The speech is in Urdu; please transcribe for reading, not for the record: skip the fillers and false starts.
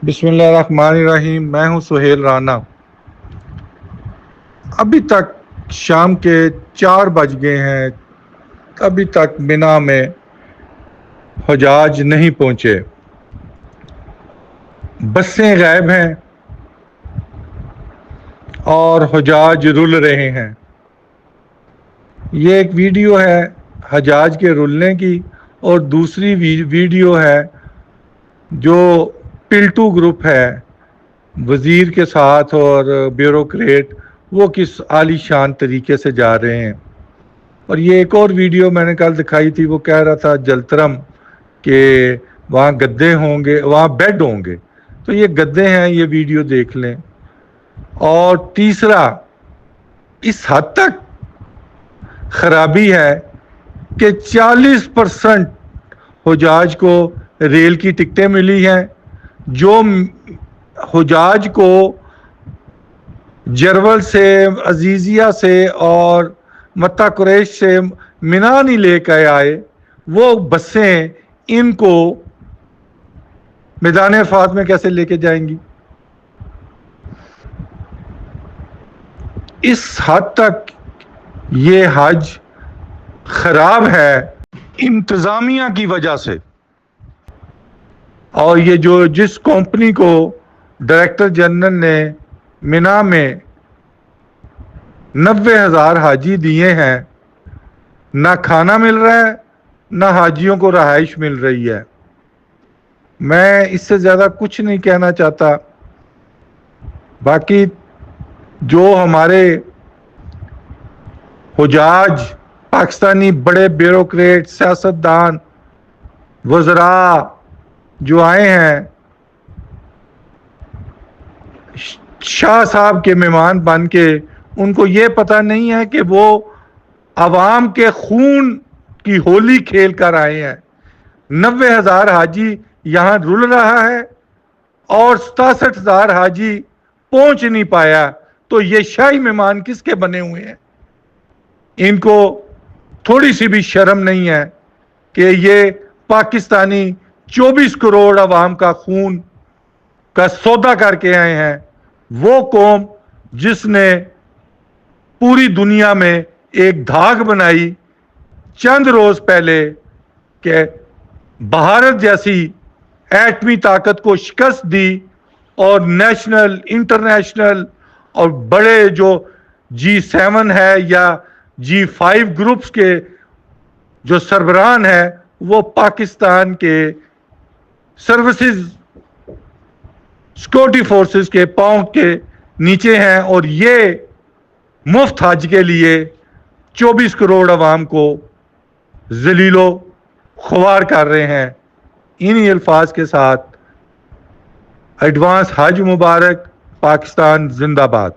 بسم اللہ الرحمن الرحیم۔ میں ہوں سہیل رانا۔ ابھی تک شام کے 4 بج گئے ہیں، ابھی تک منا میں حجاج نہیں پہنچے۔ بسیں غائب ہیں اور حجاج رل رہے ہیں۔ یہ ایک ویڈیو ہے حجاج کے رلنے کی، اور دوسری ویڈیو ہے جو پلٹو گروپ ہے وزیر کے ساتھ اور بیوروکریٹ، وہ کس عالی شان طریقے سے جا رہے ہیں۔ اور یہ ایک اور ویڈیو میں نے کل دکھائی تھی، وہ کہہ رہا تھا جلترم کہ وہاں گدے ہوں گے، وہاں بیڈ ہوں گے، تو یہ گدے ہیں، یہ ویڈیو دیکھ لیں۔ اور تیسرا، اس حد تک خرابی ہے کہ 40% حجاج کو ریل کی ٹکٹیں ملی ہیں۔ جو حجاج کو جرول سے، عزیزیہ سے اور مکہ قریش سے منا نہیں لے کے آئے، وہ بسیں ان کو میدان عرفات میں کیسے لے کے جائیں گی؟ اس حد تک یہ حج خراب ہے انتظامیہ کی وجہ سے۔ اور یہ جس کمپنی کو ڈائریکٹر جنرل نے منا میں 90,000 حاجی دیے ہیں، نہ کھانا مل رہا ہے، نہ حاجیوں کو رہائش مل رہی ہے۔ میں اس سے زیادہ کچھ نہیں کہنا چاہتا۔ باقی جو ہمارے حجاج، پاکستانی بڑے بیوروکریٹ، سیاستدان، وزراء جو آئے ہیں شاہ صاحب کے مہمان بن کے، ان کو یہ پتہ نہیں ہے کہ وہ عوام کے خون کی ہولی کھیل کر آئے ہیں۔ 90,000 حاجی یہاں رل رہا ہے اور 67,000 حاجی پہنچ نہیں پایا، تو یہ شاہی مہمان کس کے بنے ہوئے ہیں؟ ان کو تھوڑی سی بھی شرم نہیں ہے کہ یہ پاکستانی 24 کروڑ عوام کا خون کا سودا کر کے آئے ہیں۔ وہ قوم جس نے پوری دنیا میں ایک دھاک بنائی چند روز پہلے کہ بھارت جیسی ایٹمی طاقت کو شکست دی، اور نیشنل، انٹرنیشنل اور بڑے جو G7 ہے یا G5 گروپس کے جو سربراہان ہیں، وہ پاکستان کے سروسز سیکورٹی فورسز کے پاؤں کے نیچے ہیں، اور یہ مفت حج کے لیے 24 کروڑ عوام کو ذلیل و خوار کر رہے ہیں۔ انہی الفاظ کے ساتھ ایڈوانس حج مبارک۔ پاکستان زندہ باد۔